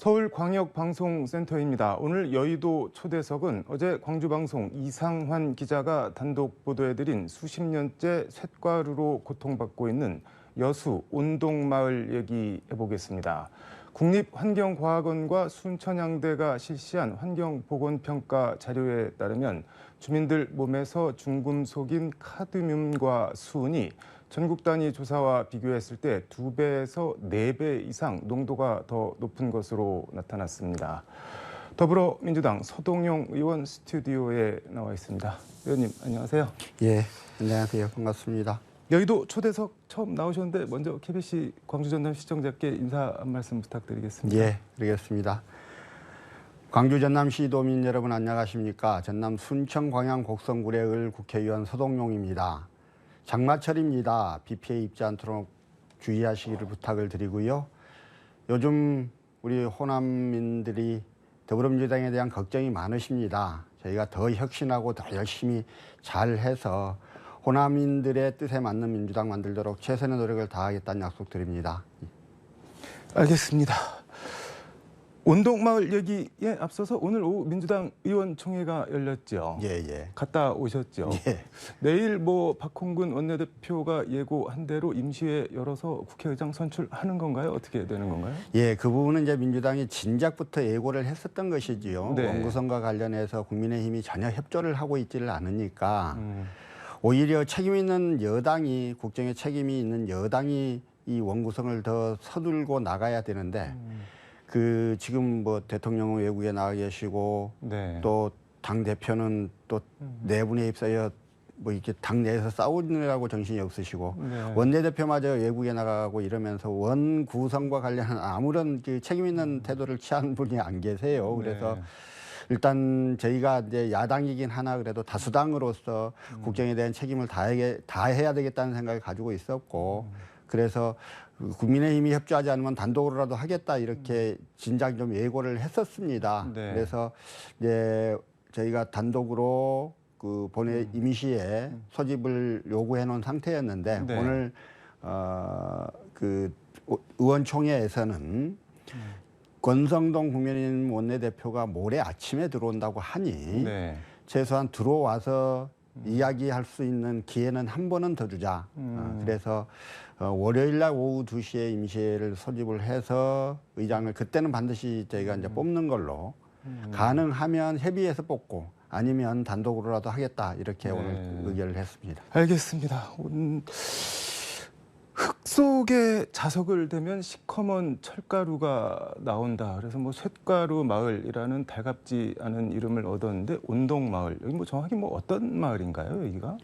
서울광역방송센터입니다. 오늘 여의도 초대석은 어제 광주방송 이상환 기자가 단독 보도해드린 수십 년째 쇳가루로 고통받고 있는 여수 온동마을 얘기해보겠습니다. 국립환경과학원과 순천향대가 실시한 환경보건평가 자료에 따르면 주민들 몸에서 중금속인 카드뮴과 수은이 전국 단위 조사와 비교했을 때 2배에서 4배 이상 농도가 더 높은 것으로 나타났습니다. 더불어민주당 서동용 의원 스튜디오에 나와 있습니다. 의원님 안녕하세요. 예, 안녕하세요. 반갑습니다. 여의도 초대석 처음 나오셨는데 먼저 KBC 광주 전남 시청자께 인사 한 말씀 부탁드리겠습니다. 예, 드리겠습니다. 광주 전남 시도민 여러분 안녕하십니까? 전남 순천 광양 곡성구례을 국회의원 서동용입니다. 장마철입니다. 비 피해 입지 않도록 주의하시기를 부탁을 드리고요. 요즘 우리 호남민들이 더불어민주당에 대한 걱정이 많으십니다. 저희가 더 혁신하고 더 열심히 잘해서 호남민들의 뜻에 맞는 민주당 만들도록 최선의 노력을 다하겠다는 약속드립니다. 알겠습니다. 온동마을 얘기에 앞서서 오늘 오후 민주당 의원총회가 열렸죠. 예. 갔다 오셨죠. 예. 내일 박홍근 원내대표가 예고한 대로 임시회 열어서 국회의장 선출하는 건가요? 어떻게 되는 건가요? 예, 그 부분은 이제 민주당이 진작부터 예고를 했었던 것이지요. 네. 원구성과 관련해서 국민의힘이 전혀 협조를 하고 있지를 않으니까 오히려 책임 있는 여당이, 국정에 책임이 있는 여당이 이 원구성을 더 서둘고 나가야 되는데 그 지금 대통령은 외국에 나가 계시고 네. 또 당 대표는 또 내분에 휩싸여 이렇게 당 내에서 싸우느라고 정신이 없으시고 네. 원내대표마저 외국에 나가고 이러면서 원 구성과 관련한 아무런 그 책임 있는 태도를 취한 분이 안 계세요. 그래서 네. 일단 저희가 이제 야당이긴 하나 그래도 다수당으로서 국정에 대한 책임을 다해야 되겠다는 생각을 가지고 있었고 그래서 국민의힘이 협조하지 않으면 단독으로라도 하겠다 이렇게 진작 좀 예고를 했었습니다. 네. 그래서 이제 저희가 단독으로 그 본회 임시에 소집을 요구해 놓은 상태였는데 네. 오늘 그 의원총회에서는 권성동 국민의힘 원내대표가 모레 아침에 들어온다고 하니 네. 최소한 들어와서 이야기할 수 있는 기회는 한 번은 더 주자. 그래서 월요일 날 오후 2시에 임시회를 소집을 해서 의장을 그때는 반드시 저희가 이제 뽑는 걸로 가능하면 협의해서 뽑고 아니면 단독으로라도 하겠다 이렇게 네. 오늘 의결을 했습니다. 알겠습니다. 흙 속에 자석을 대면 시커먼 철가루가 나온다. 그래서 쇳가루 마을이라는 달갑지 않은 이름을 얻었는데 온동마을 여기 정확히 어떤 마을인가요, 여기가?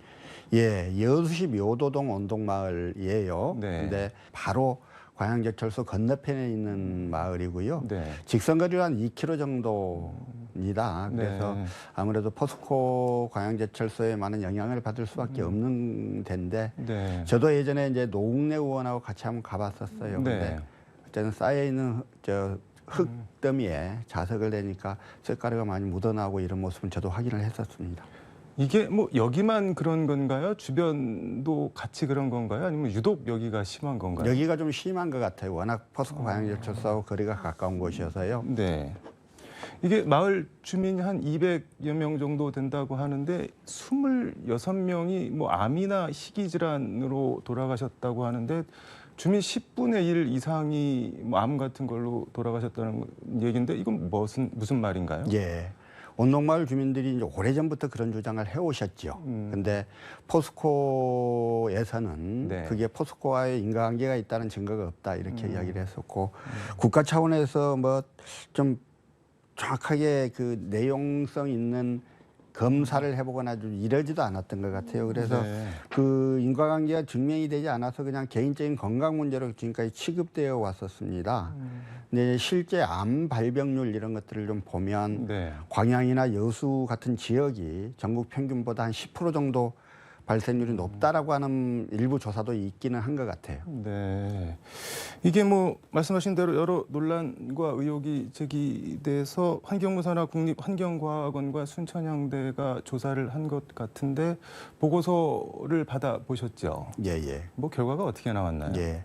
예, 여수시 묘도동 온동마을이에요. 네. 근데 바로 광양제철소 건너편에 있는 마을이고요. 네. 직선거리로 한 2km 정도입니다. 그래서 네. 아무래도 포스코 광양제철소에 많은 영향을 받을 수밖에 없는 데인데 네. 저도 예전에 이제 노웅래 의원하고 같이 한번 가봤었어요. 네. 근데 그때는 쌓여 있는 흙더미에 자석을 내니까 쇳가루가 많이 묻어나고 이런 모습은 저도 확인을 했었습니다. 이게 여기만 그런 건가요? 주변도 같이 그런 건가요? 아니면 유독 여기가 심한 건가요? 여기가 좀 심한 것 같아요. 워낙 포스코 광양제철소하고 거리가 가까운 곳이어서요. 네. 이게 마을 주민이 한 200여 명 정도 된다고 하는데 26명이 암이나 희귀질환으로 돌아가셨다고 하는데 주민 10분의 1 이상이 암 같은 걸로 돌아가셨다는 얘기인데 이건 무슨 말인가요? 예. 온동마을 주민들이 이제 오래전부터 그런 주장을 해오셨죠. 근데 포스코에서는 네. 그게 포스코와의 인과관계가 있다는 증거가 없다 이렇게 이야기를 했었고 국가 차원에서 좀 정확하게 그 내용성 있는 검사를 해보거나 좀 이러지도 않았던 것 같아요. 그래서 네. 그 인과관계가 증명이 되지 않아서 그냥 개인적인 건강 문제로 지금까지 취급되어 왔었습니다. 근데 실제 암 발병률 이런 것들을 좀 보면 네. 광양이나 여수 같은 지역이 전국 평균보다 한 10% 정도 발생률이 높다라고 하는 일부 조사도 있기는 한 것 같아요. 네. 이게 뭐 말씀하신 대로 여러 논란과 의혹이 제기돼서 환경부사나 국립환경과학원과 순천향대가 조사를 한 것 같은데 보고서를 받아보셨죠? 예, 예. 뭐 결과가 어떻게 나왔나요? 예.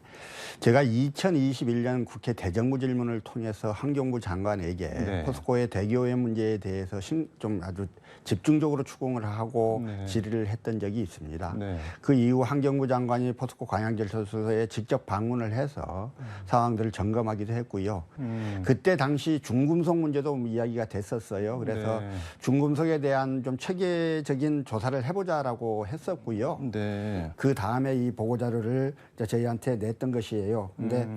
제가 2021년 국회 대정부 질문을 통해서 환경부 장관에게 네. 포스코의 대기오염 문제에 대해서 좀 아주 집중적으로 추궁을 하고 네. 질의를 했던 적이 있습니다. 네. 그 이후 환경부 장관이 포스코 광양제철소에 직접 방문을 해서 상황들을 점검하기도 했고요. 그때 당시 중금속 문제도 이야기가 됐었어요. 그래서 네. 중금속에 대한 좀 체계적인 조사를 해보자라고 했었고요. 네. 그 다음에 이 보고 자료를 저희한테 냈던 것이에요. 근데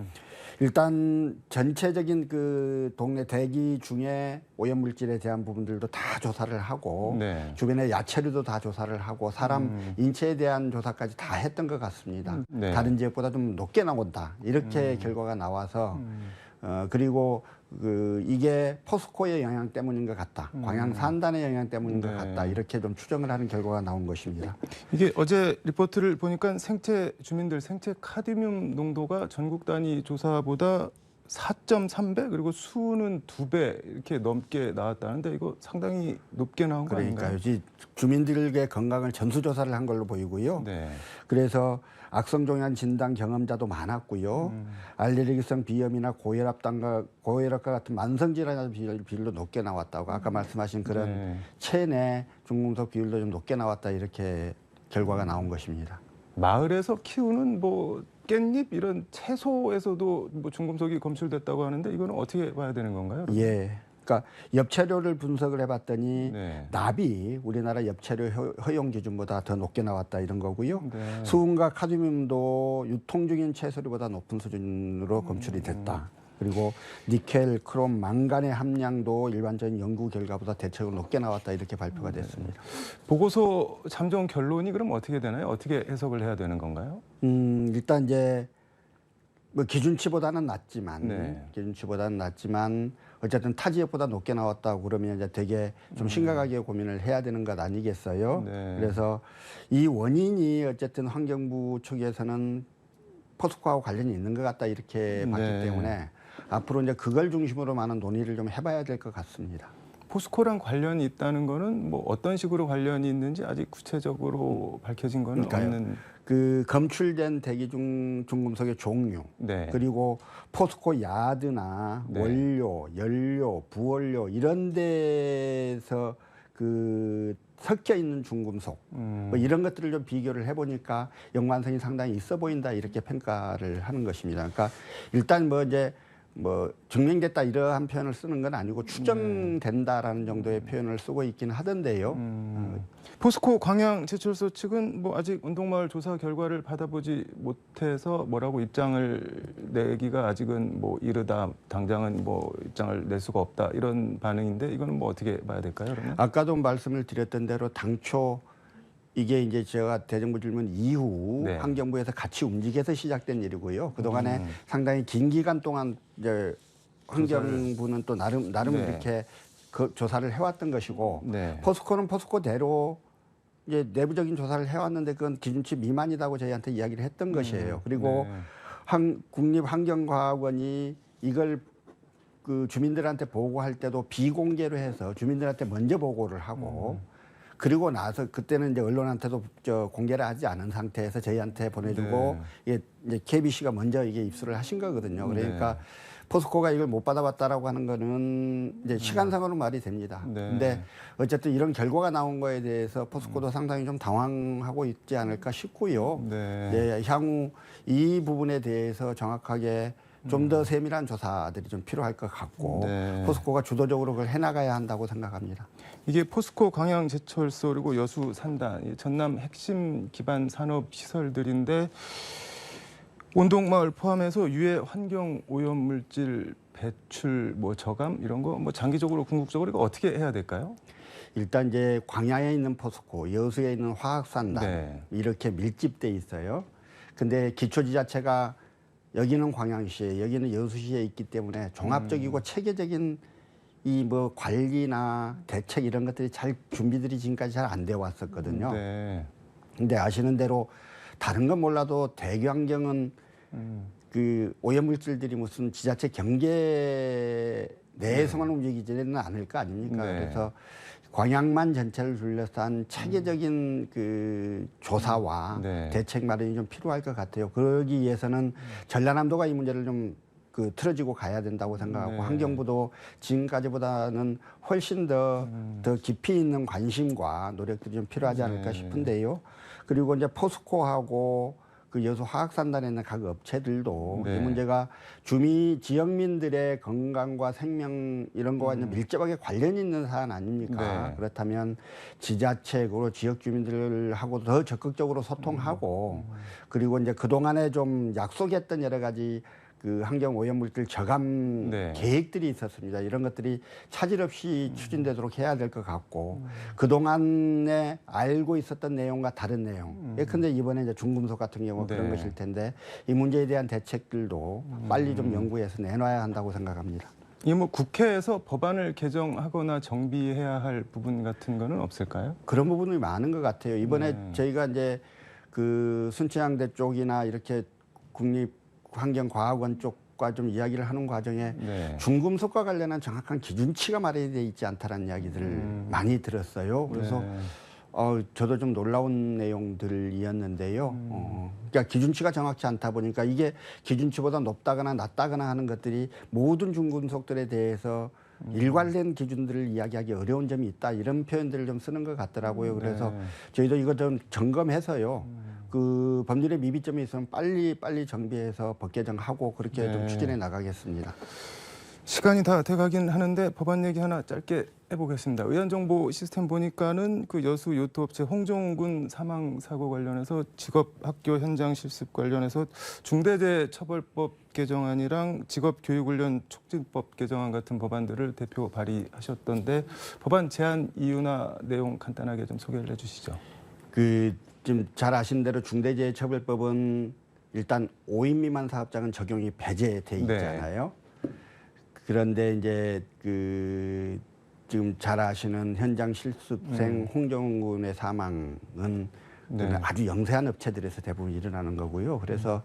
일단 전체적인 그 동네 대기 중에 오염 물질에 대한 부분들도 다 조사를 하고 네. 주변의 야채류도 다 조사를 하고 사람 인체에 대한 조사까지 다 했던 것 같습니다. 네. 다른 지역보다 좀 높게 나온다 이렇게 결과가 나와서 그리고 이게 포스코의 영향 때문인 것 같다. 광양 산단의 영향 때문인 것 네. 같다. 이렇게 좀 추정을 하는 결과가 나온 것입니다. 이게 어제 리포트를 보니까 주민들 생체 카드뮴 농도가 전국 단위 조사보다 4.3배 그리고 수는 2배 이렇게 넘게 나왔다는데 이거 상당히 높게 나온 거 그러니까요. 아닌가요? 주민들의 건강을 전수조사를 한 걸로 보이고요. 네. 그래서 악성종양 진단 경험자도 많았고요. 알레르기성 비염이나 고혈압과 같은 만성 질환의 비율도 높게 나왔다고 아까 말씀하신 그런 네. 체내 중금속 비율도 좀 높게 나왔다 이렇게 결과가 나온 것입니다. 마을에서 키우는 뭐 깻잎 이런 채소에서도 뭐 중금속이 검출됐다고 하는데 이거는 어떻게 봐야 되는 건가요? 예. 그러니까 엽채료를 분석을 해봤더니 네. 납이 우리나라 엽채료 허용 기준보다 더 높게 나왔다 이런 거고요. 네. 수은과 카드뮴도 유통 중인 채소류보다 높은 수준으로 검출이 됐다. 그리고 니켈, 크롬, 망간의 함량도 일반적인 연구 결과보다 대체적으로 높게 나왔다 이렇게 발표가 됐습니다. 보고서 잠정 결론이 그럼 어떻게 되나요? 어떻게 해석을 해야 되는 건가요? 일단 이제 뭐 기준치보다는 낮지만 네. 어쨌든 타 지역보다 높게 나왔다고 그러면 이제 되게 좀 심각하게 고민을 해야 되는 것 아니겠어요? 네. 그래서 이 원인이 어쨌든 환경부 측에서는 포스코하고 관련이 있는 것 같다 이렇게 봤기 네. 때문에 앞으로 이제 그걸 중심으로 많은 논의를 좀 해봐야 될 것 같습니다. 포스코랑 관련이 있다는 거는 뭐 어떤 식으로 관련이 있는지 아직 구체적으로 밝혀진 건 그러니까요. 없는. 그 검출된 대기 중금속의 종류 네. 그리고 포스코 야드나 네. 원료, 연료, 부원료 이런 데서 그 섞여 있는 중금속 뭐 이런 것들을 좀 비교를 해보니까 연관성이 상당히 있어 보인다 이렇게 평가를 하는 것입니다. 그러니까 일단 뭐 이제 뭐 증명됐다 이러한 표현을 쓰는 건 아니고 추정된다라는 정도의 표현을 쓰고 있긴 하던데요. 포스코 광양제철소 측은 뭐 아직 운동마을 조사 결과를 받아보지 못해서 뭐라고 입장을 내기가 아직은 뭐 이르다, 당장은 뭐 입장을 낼 수가 없다 이런 반응인데 이거는 뭐 어떻게 봐야 될까요? 그러면? 아까도 말씀을 드렸던 대로 당초 이게 이제 제가 대정부 질문 이후 네. 환경부에서 같이 움직여서 시작된 일이고요. 그동안에 상당히 긴 기간 동안 이제 환경부는 또 나름 네. 이렇게 그 조사를 해왔던 것이고 네. 포스코는 포스코대로 이제 내부적인 조사를 해왔는데 그건 기준치 미만이라고 저희한테 이야기를 했던 것이에요. 그리고 네. 국립환경과학원이 이걸 그 주민들한테 보고할 때도 비공개로 해서 주민들한테 먼저 보고를 하고 그리고 나서 그때는 이제 언론한테도 공개를 하지 않은 상태에서 저희한테 보내주고 이게 이제 KBC가 먼저 이게 입수를 하신 거거든요. 그러니까 네. 포스코가 이걸 못 받아봤다라고 하는 거는 이제 시간상으로 말이 됩니다. 네. 근데 어쨌든 이런 결과가 나온 거에 대해서 포스코도 상당히 좀 당황하고 있지 않을까 싶고요. 네. 네, 향후 이 부분에 대해서 정확하게 좀 더 세밀한 조사들이 좀 필요할 것 같고 네. 포스코가 주도적으로 그걸 해나가야 한다고 생각합니다. 이게 포스코 광양제철소 그리고 여수 산단, 이 전남 핵심 기반 산업 시설들인데 온동마을 포함해서 유해 환경 오염 물질 배출 뭐 저감 이런 거 뭐 장기적으로 궁극적으로 이거 어떻게 해야 될까요? 일단 이제 광야에 있는 포스코, 여수에 있는 화학산단 네. 이렇게 밀집돼 있어요. 근데 기초지자체가 여기는 광양시에, 여기는 여수시에 있기 때문에 종합적이고 체계적인 이 뭐 관리나 대책 이런 것들이 잘 준비들이 지금까지 잘 안 돼 왔었거든요. 네. 근데 아시는 대로 다른 건 몰라도 대기환경은 그 오염물질들이 무슨 지자체 경계 내에서만 움직이지는 않을 거 아닙니까? 네. 그래서 광양만 전체를 둘러싼 체계적인 그 조사와 네. 대책 마련이 좀 필요할 것 같아요. 그러기 위해서는 전라남도가 이 문제를 좀 그 틀어지고 가야 된다고 생각하고 네. 환경부도 지금까지보다는 훨씬 더 깊이 있는 관심과 노력들이 좀 필요하지 않을까 네. 싶은데요. 그리고 이제 포스코하고 그 여수 화학산단에 있는 각 업체들도 네. 이 문제가 지역민들의 건강과 생명 이런 거와 밀접하게 관련이 있는 사안 아닙니까? 네. 그렇다면 지자체 그리고 지역 주민들하고 더 적극적으로 소통하고 그리고 이제 그동안에 좀 약속했던 여러 가지 그 환경 오염물질 저감 네. 계획들이 있었습니다. 이런 것들이 차질 없이 추진되도록 해야 될 것 같고 그동안에 알고 있었던 내용과 다른 내용. 예컨대 이번에 이제 중금속 같은 경우 네. 그런 것일 텐데 이 문제에 대한 대책들도 빨리 좀 연구해서 내놔야 한다고 생각합니다. 이 뭐 국회에서 법안을 개정하거나 정비해야 할 부분 같은 거는 없을까요? 그런 부분이 많은 것 같아요. 이번에 네. 저희가 이제 그 순천향대 쪽이나 이렇게 국립환경과학원 쪽과 좀 이야기를 하는 과정에 네. 중금속과 관련한 정확한 기준치가 마련이 되어 있지 않다는 이야기들을 많이 들었어요. 그래서 네. 저도 좀 놀라운 내용들이었는데요. 그러니까 기준치가 정확치 않다 보니까 이게 기준치보다 높다거나 낮다거나 하는 것들이 모든 중금속들에 대해서 일관된 기준들을 이야기하기 어려운 점이 있다. 이런 표현들을 좀 쓰는 것 같더라고요. 그래서 네. 저희도 이거 좀 점검해서요. 그 법률의 미비점이 있으면 빨리 정비해서 법 개정하고 그렇게 좀 네. 추진해 나가겠습니다. 시간이 다 돼가긴 하는데 법안 얘기 하나 짧게 해보겠습니다. 의안정보 시스템 보니까는 그 여수 요트업체 홍종군 사망 사고 관련해서 직업학교 현장 실습 관련해서 중대재해처벌법 개정안이랑 직업교육훈련 촉진법 개정안 같은 법안들을 대표 발의하셨던데 법안 제안 이유나 내용 간단하게 좀 소개를 해주시죠. 지금 잘 아시는 대로 중대재해처벌법은 일단 5인 미만 사업장은 적용이 배제돼 있잖아요. 그런데 이제 지금 잘 아시는 현장 실습생 홍정훈 군의 사망은 아주 영세한 업체들에서 대부분 일어나는 거고요. 그래서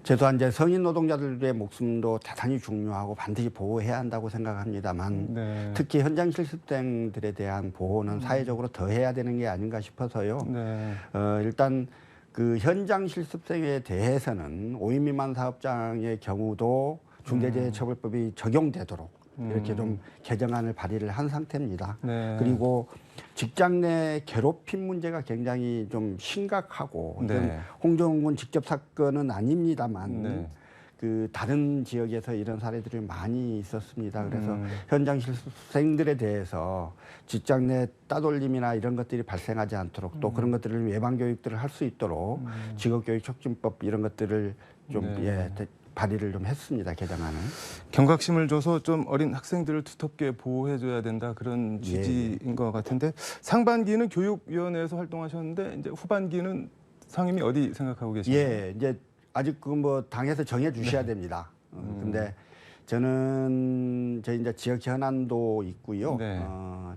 최소한 이제 성인 노동자들의 목숨도 대단히 중요하고 반드시 보호해야 한다고 생각합니다만 특히 현장 실습생들에 대한 보호는 사회적으로 더 해야 되는 게 아닌가 싶어서요. 일단 그 현장 실습생에 대해서는 5인 미만 사업장의 경우도 중대재해처벌법이 적용되도록 이렇게 좀 개정안을 발의를 한 상태입니다. 그리고 직장 내 괴롭힘 문제가 굉장히 좀 심각하고 홍정훈 군 직접 사건은 아닙니다만 그 다른 지역에서 이런 사례들이 많이 있었습니다. 그래서 현장 실습생들에 대해서 직장 내 따돌림이나 이런 것들이 발생하지 않도록 또 그런 것들을 예방 교육들을 할 수 있도록 직업교육 촉진법 이런 것들을 좀 발의를 좀 했습니다. 개정안을. 경각심을 줘서 좀 어린 학생들을 두텁게 보호해줘야 된다 그런 취지인 것 같은데 상반기는 교육위원회에서 활동하셨는데 이제 후반기는 상임위 어디 생각하고 계신가요? 이제 아직 그 뭐 당에서 정해 주셔야 됩니다. 근데 저는 저희 이제 지역 현안도 있고요.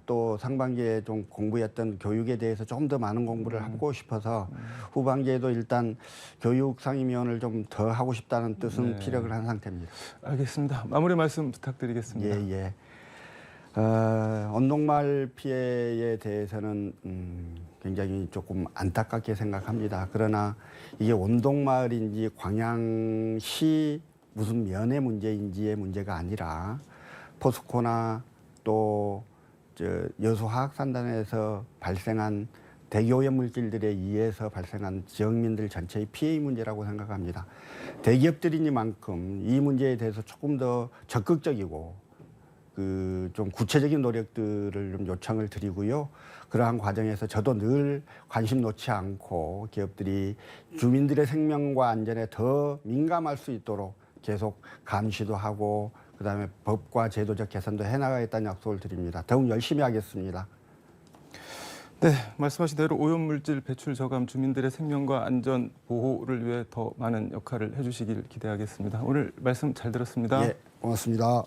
또 상반기에 좀 공부했던 교육에 대해서 조금 더 많은 공부를 하고 싶어서 후반기에도 일단 교육 상임위원을 좀 더 하고 싶다는 뜻은 피력을 한 상태입니다. 알겠습니다. 마무리 말씀 부탁드리겠습니다. 언동마을 피해에 대해서는 굉장히 조금 안타깝게 생각합니다. 그러나 이게 원동마을인지 광양시 무슨 면의 문제인지의 문제가 아니라 포스코나 또 여수 화학산단에서 발생한 대기오염 물질들에 의해서 발생한 지역민들 전체의 피해의 문제라고 생각합니다. 대기업들이니만큼 이 문제에 대해서 조금 더 적극적이고 좀 구체적인 노력들을 좀 요청을 드리고요. 그러한 과정에서 저도 늘 관심 놓지 않고 기업들이 주민들의 생명과 안전에 더 민감할 수 있도록 계속 감시도 하고 그다음에 법과 제도적 개선도 해나가겠다는 약속을 드립니다. 더욱 열심히 하겠습니다. 네, 말씀하신 대로 오염물질 배출 저감 주민들의 생명과 안전 보호를 위해 더 많은 역할을 해주시길 기대하겠습니다. 오늘 말씀 잘 들었습니다. 고맙습니다.